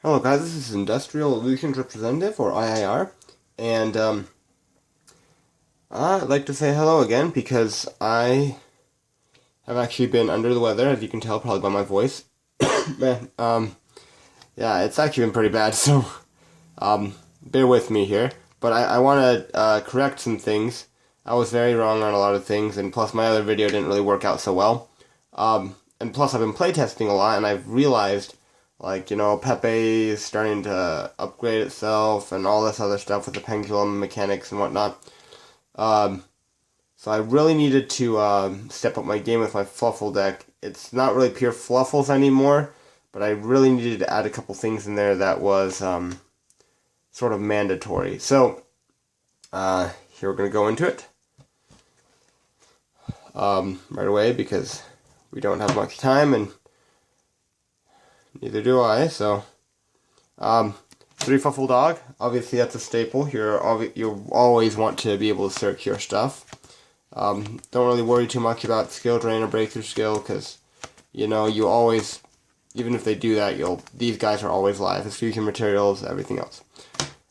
Hello guys, this is Industrial Illusions Representative, or IIR, and I'd like to say hello again because I have actually been under the weather, as you can tell probably by my voice. Man, yeah, it's actually been pretty bad, so bear with me here. But I want to correct some things. I was very wrong on a lot of things, and plus my other video didn't really work out so well. And plus I've been playtesting a lot, and I've realized, like, Pepe is starting to upgrade itself and all this other stuff with the pendulum mechanics and whatnot. So I really needed to step up my game with my Fluffal deck. It's not really pure Fluffals anymore, but I really needed to add a couple things in there that was sort of mandatory. So here we're going to go into it right away because we don't have much time, and neither do I. So 3 Fluffal Dog, obviously that's a staple. You always want to be able to search your stuff. Don't really worry too much about skill drain or breakthrough skill, because you always, even if they do that, these guys are always live. It's fusion materials, everything else.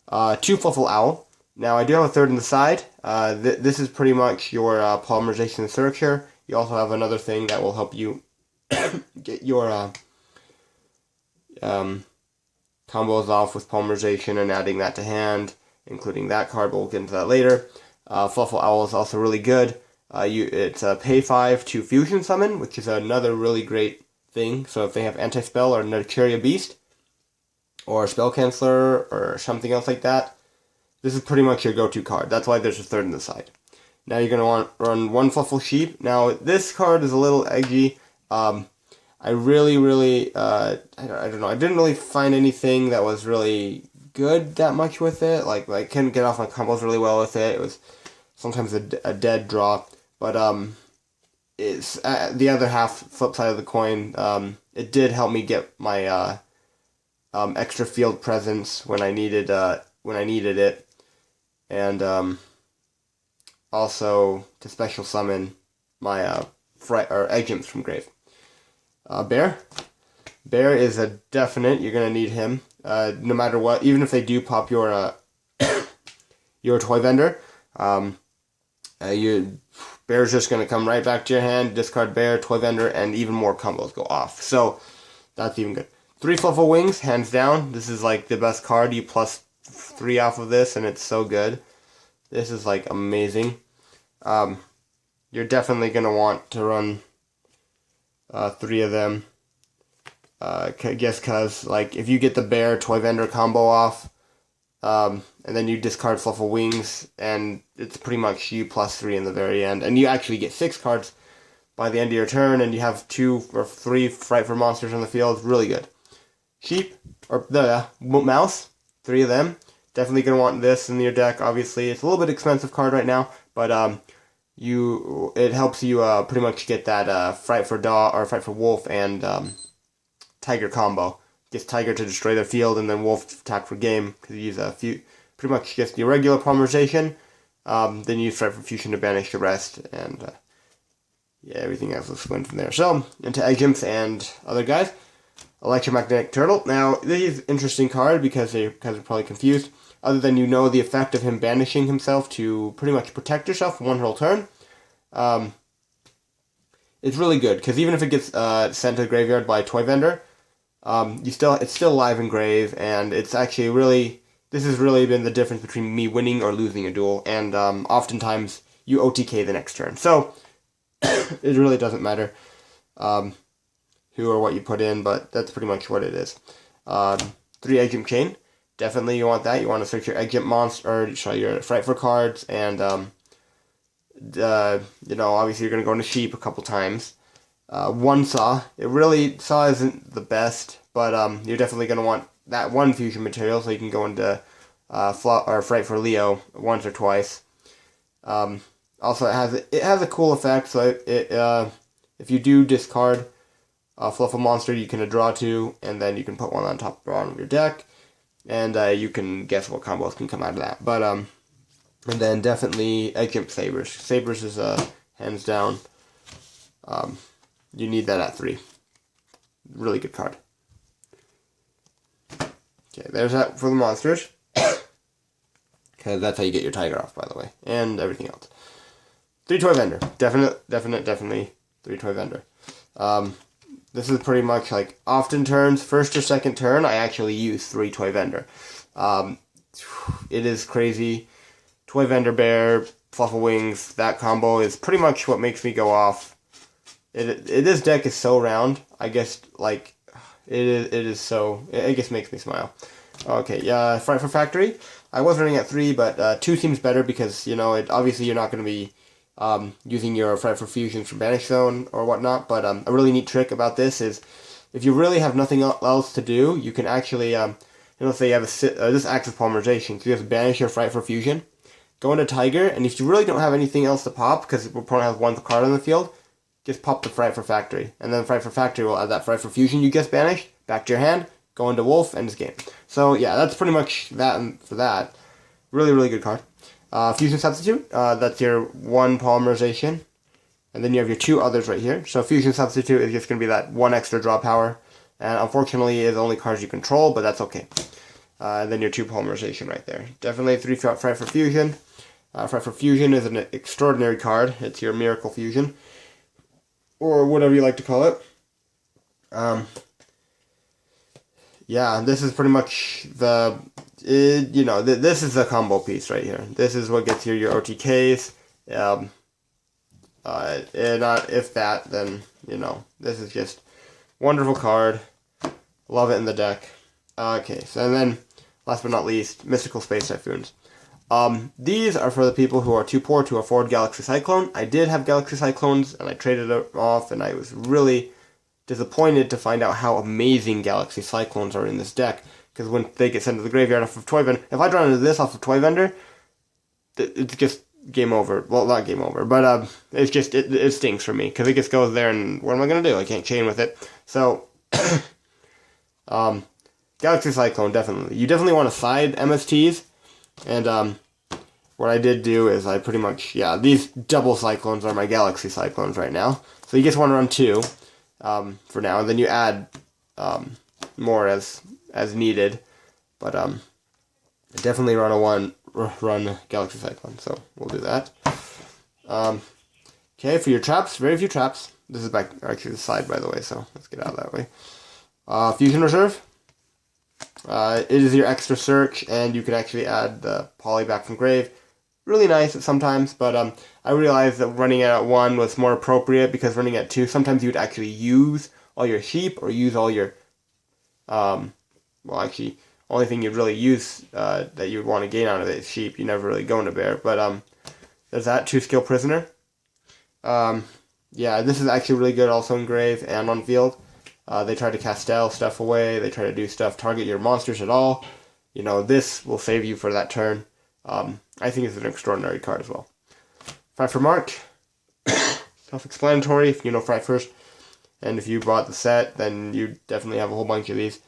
2 Fluffal Owl. Now I do have a third in the side. This is pretty much your polymerization searcher. You also have another thing that will help you get your combos off with polymerization and adding that to hand, including that card, but we'll get into that later. Fluffal Owl is also really good. It's a pay 5 to fusion summon, which is another really great thing. So if they have anti-spell or Nurturia Beast, or Spell Canceller, or something else like that, this is pretty much your go-to card. That's why there's a third in the side. Now you're going to want to run 1 Fluffal Sheep. Now this card is a little edgy. I really, I don't know, I didn't really find anything that was really good that much with it. Like I couldn't get off my combos really well with it. It was sometimes a dead draw. But it's the other half, flip side of the coin, it did help me get my extra field presence when I needed it. And also to special summon my egg imps from grave. Bear is a definite. You're gonna need him no matter what. Even if they do pop your your toy vendor, Bear's just gonna come right back to your hand. Discard Bear, toy vendor, and even more combos go off. So that's even good. 3 Fluffal Wings, hands down. This is like the best card. You plus 3 off of this, and it's so good. This is like amazing. You're definitely gonna want to run 3 of them. Because like if you get the Bear toy vendor combo off, and then you discard Fluffal Wings, and it's pretty much you plus 3 in the very end, and you actually get 6 cards by the end of your turn, and you have 2 or 3 Frightfur monsters on the field. Really good. Sheep, or the mouse, 3 of them. Definitely gonna want this in your deck. Obviously, it's a little bit expensive card right now, but it helps you pretty much get that Frightfur Dog or Frightfur Wolf and Tiger combo. Gets Tiger to destroy the field, and then Wolf attack for game, because you use pretty much just your regular polymerization. Then you use Frightfur Fusion to banish the rest, and yeah, everything else will win from there. So into egg imps and other guys. Electromagnetic Turtle. Now this is an interesting card because you're probably confused. Other than the effect of him banishing himself to pretty much protect yourself for 1 whole turn. It's really good, because even if it gets sent to the graveyard by a toy vendor, it's still live in grave, and it's actually this has really been the difference between me winning or losing a duel, and oftentimes you OTK the next turn. So it really doesn't matter who or what you put in, but that's pretty much what it is. 3 Egg Imp Chain. Definitely you want that. You want to search your Egg Imp monster, or your Frightfur cards, and obviously you're going to go into Sheep a couple times. 1 Saw. Saw isn't the best, but you're definitely going to want that 1 fusion material, so you can go into Frightfur Leo once or twice. Also, it has a cool effect, so if you do discard a Fluffal monster, you can draw 2, and then you can put 1 on top or bottom of your deck, and you can guess what combos can come out of that. But and then definitely Egg Imp Sabers. Sabers is hands down. You need that at 3. Really good card. Okay, there's that for the monsters. Because that's how you get your tiger off, by the way. And everything else. 3-toy vendor. Definitely 3-toy vendor. This is pretty much like often turns, first or second turn, I actually use 3-toy vendor. It is crazy. Toy vendor bear, Fluffal wings, that combo is pretty much what makes me go off. This deck is so round. I guess like it just makes me smile. Okay, yeah, Frightfur Factory. I was running at 3, but 2 seems better because obviously you're not going to be using your Frightfur Fusions from Banish Zone or whatnot. But a really neat trick about this is if you really have nothing else to do, you can actually let's say you have this acts as polymerization. So you just banish your Frightfur Fusion, go into Tiger, and if you really don't have anything else to pop because your opponent has 1 card on the field, just pop the Frightfur Factory, and then Frightfur Factory will add that Frightfur Fusion you just banished back to your hand, go into Wolf, end this game. So yeah, that's pretty much that for that. Really, really good card. Fusion Substitute, that's your 1 polymerization, and then you have your 2 others right here. So Fusion Substitute is just going to be that 1 extra draw power, and unfortunately is only cards you control, but that's okay. And then your 2 polymerization right there. Definitely 3 Frightfur Fusion. Frightfur Fusion is an extraordinary card. It's your Miracle Fusion, or whatever you like to call it. Yeah, this is pretty much this is the combo piece right here. This is what gets you your OTKs. And if that, then, this is just wonderful card. Love it in the deck. Okay, so and then, last but not least, Mystical Space Typhoons. These are for the people who are too poor to afford Galaxy Cyclone. I did have Galaxy Cyclones, and I traded it off, and I was really disappointed to find out how amazing Galaxy Cyclones are in this deck. Because when they get sent to the graveyard off of Toy Vendor, if I draw into this off of Toy Vendor, it's just game over. Well, not game over, but it's just, it stinks for me. Because it just goes there, and what am I going to do? I can't chain with it. So, Galaxy Cyclone, definitely. You definitely want to side MSTs. And what I did do is I pretty much, these double Cyclones are my Galaxy Cyclones right now. So you just want to run 2 for now, and then you add more as needed. But definitely run Galaxy Cyclone, so we'll do that. Okay, for your traps, very few traps. This is back actually the side, by the way, so let's get out of that way. Fusion Reserve. It is your extra search, and you can actually add the poly back from grave. Really nice sometimes, but I realized that running it at 1 was more appropriate, because running at 2, sometimes you would actually use all your sheep, or use all your, only thing you'd really use that you would want to gain out of it is sheep. You never really go into bear, but there's that, 2 skill prisoner. This is actually really good also in grave and on field. They try to castell stuff away, they try to do stuff, target your monsters at all. This will save you for that turn. I think it's an extraordinary card as well. Frightfur Mark. Self-explanatory if you know Frightfurs. And if you bought the set, then you definitely have a whole bunch of these.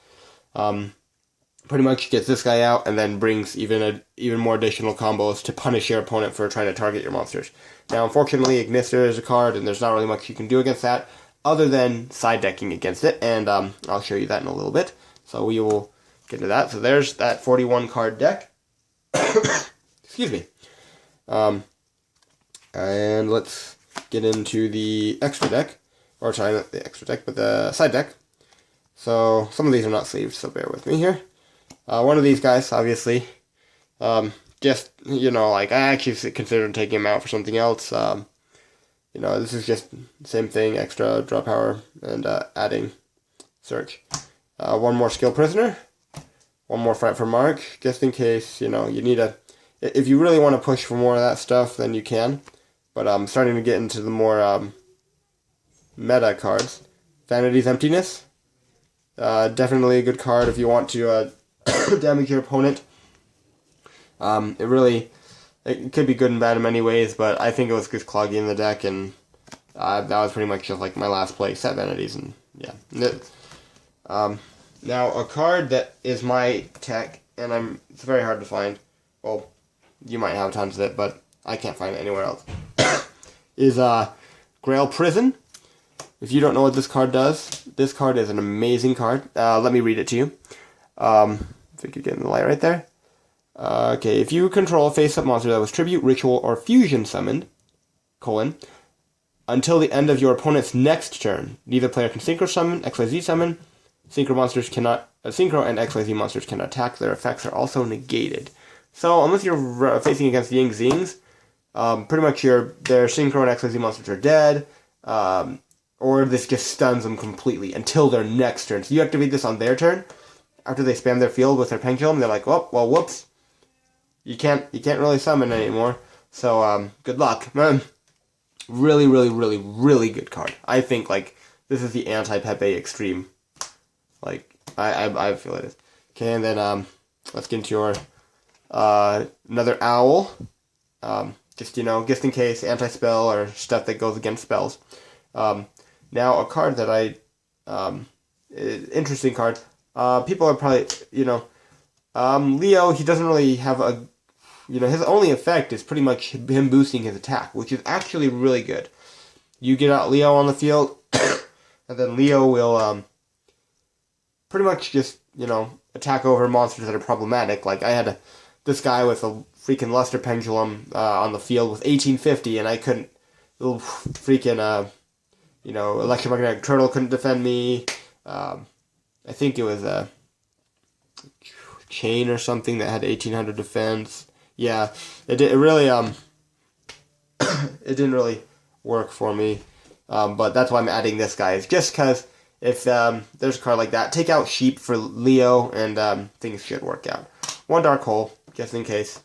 Pretty much gets this guy out and then brings even more additional combos to punish your opponent for trying to target your monsters. Now, unfortunately, Ignister is a card, and there's not really much you can do against that, other than side decking against it, and I'll show you that in a little bit. So we will get to that. So there's that 41 card deck. Excuse me. And let's get into the extra deck. Or sorry, not the extra deck, but the side deck. So some of these are not sleeved, so bear with me here. One of these guys, obviously, I actually considered taking him out for something else. This is just the same thing, extra draw power and adding search. 1 more skill prisoner, 1 more Frightfur Mark, just in case, you need if you really want to push for more of that stuff, then you can. But I'm starting to get into the more meta cards. Vanity's Emptiness. Definitely a good card if you want to damage your opponent. It could be good and bad in many ways, but I think it was just cloggy in the deck, and that was pretty much just like my last play, set Vanities, and yeah. Now, a card that is my tech, and it's very hard to find, well, you might have tons of it, but I can't find it anywhere else, is Grail Prison. If you don't know what this card does, this card is an amazing card. Let me read it to you. if we could get in the light right there. Okay, if you control a face-up monster that was tribute, ritual, or fusion summoned, until the end of your opponent's next turn, neither player can synchro summon, XYZ summon. Synchro monsters cannot, synchro and XYZ monsters cannot attack. Their effects are also negated. So unless you're facing against Ying Zings, pretty much their synchro and XYZ monsters are dead, or this just stuns them completely until their next turn. So you activate this on their turn. After they spam their field with their pendulum, they're like, oh, well, whoops. You can't really summon anymore. So, good luck. Man, really, really, really, really good card. I think, like, this is the anti-Pepe extreme. Like, I feel it is. Okay, and then, let's get into your, another owl. Just in case, anti-spell or stuff that goes against spells. Now, a card that interesting card. People are probably, Leo, he doesn't really have his only effect is pretty much him boosting his attack, which is actually really good. You get out Leo on the field, and then Leo will, pretty much just, attack over monsters that are problematic. Like, I had this guy with a freaking Luster Pendulum, on the field with 1850, and I couldn't, little freaking, Electromagnetic Turtle couldn't defend me. I think it was a Chain or something that had 1800 defense. Yeah, it really it didn't really work for me. But that's why I'm adding this guy. It's just because if there's a card like that, take out Sheep for Leo, and things should work out. One Dark Hole, just in case.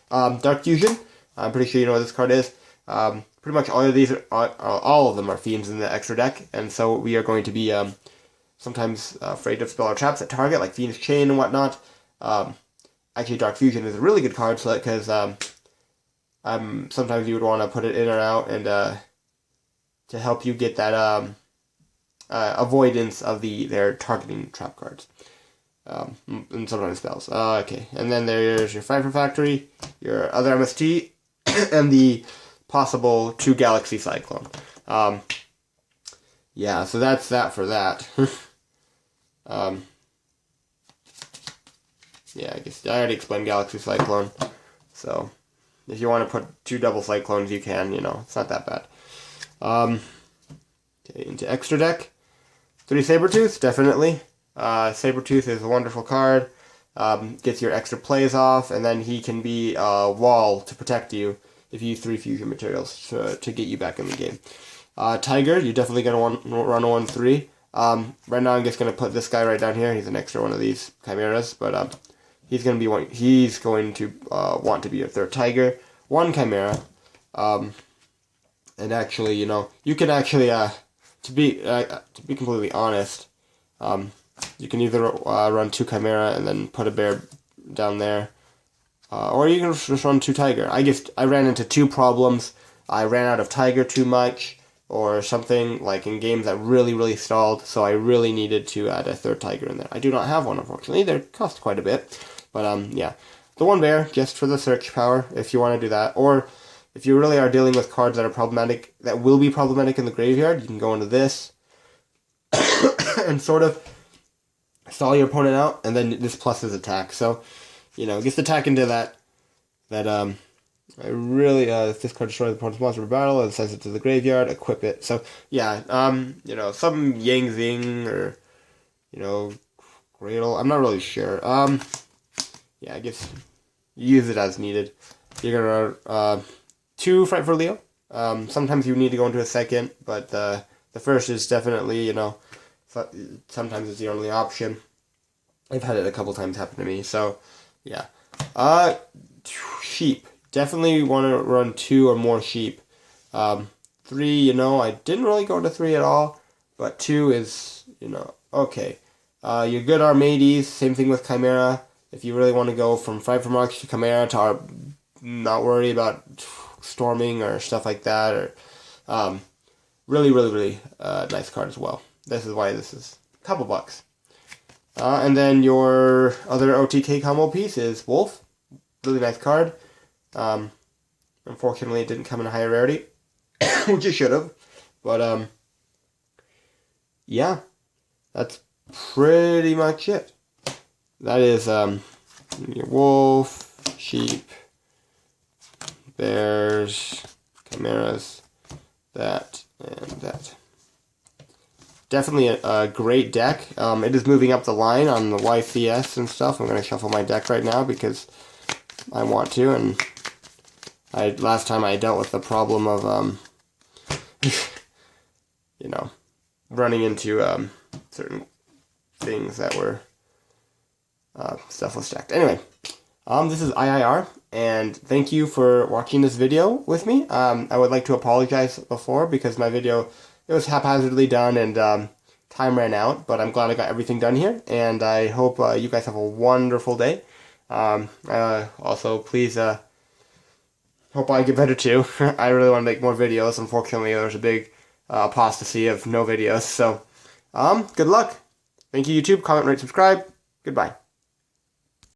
Dark Fusion. I'm pretty sure you know what this card is. Pretty much all of these all of them are Fiends in the extra deck, and so we are going to be sometimes afraid of spell or traps that target, like Fiend's Chain and whatnot. Actually, Dark Fusion is a really good card, so because sometimes you would want to put it in or out, and to help you get that avoidance of their targeting trap cards, and sometimes spells. Okay, and then there's your Frightfur Factory, your other MST, and the possible 2 Galaxy Cyclone. Yeah, so that's that for that. Yeah, I guess I already explained Galaxy Cyclone. So, if you want to put 2 double Cyclones, you can, it's not that bad. Okay, into extra deck. 3 Sabertooth, definitely. Sabertooth is a wonderful card. Gets your extra plays off, and then he can be a wall to protect you if you use 3 fusion materials to get you back in the game. Tiger, you're definitely going to run a 1-3. Right now I'm just going to put this guy right down here. He's an extra one of these Chimeras, but he's going to want to be your 3rd Tiger. 1 Chimera. And actually, you can actually, to be completely honest, you can either run 2 Chimera and then put a bear down there, or you can just run 2 Tiger. I ran into 2 problems. I ran out of Tiger too much, or something, like in games that really, really stalled, so I really needed to add a 3rd Tiger in there. I do not have one, unfortunately. They cost quite a bit, but yeah. The 1 bear, just for the search power, if you want to do that, or if you really are dealing with cards that are problematic, that will be problematic in the graveyard, you can go into this, and sort of stall your opponent out, and then this plus his attack. So, gets the attack into that I really, if this card destroys the opponent's monster for battle, and sends it to the graveyard, equip it. So, yeah, some Yang Zing, or, Cradle, I'm not really sure. Yeah, I guess use it as needed. You're gonna, 2 Frightfur Leo. Sometimes you need to go into a second, but the first is definitely, sometimes it's the only option. I've had it a couple times happen to me, so, yeah. Sheep. Definitely want to run 2 or more Sheep. 3, I didn't really go to 3 at all, but 2 is, okay. Your good Armades, same thing with Chimera. If you really want to go from Frightfur Marks to Chimera to not worry about storming or stuff like that, or really, really, really nice card as well. This is why this is a couple bucks. And then your other OTK combo piece is Wolf. Really nice card. Unfortunately, it didn't come in a higher rarity, which it should have. But, yeah, that's pretty much it. that is your wolf, sheep, bears, chimeras, that, and that. Definitely a great deck. It is moving up the line on the YCS and stuff. I'm going to shuffle my deck right now because I want to, and last time I dealt with the problem of, you know, running into certain things that were stuff was stacked. Anyway, this is IIR, and thank you for watching this video with me. I would like to apologize before because my video, it was haphazardly done and time ran out, but I'm glad I got everything done here, and I hope you guys have a wonderful day. Also, please hope I get better too. I really want to make more videos. Unfortunately, there's a big apostasy of no videos, so good luck. Thank you, YouTube. Comment, rate, subscribe. Goodbye.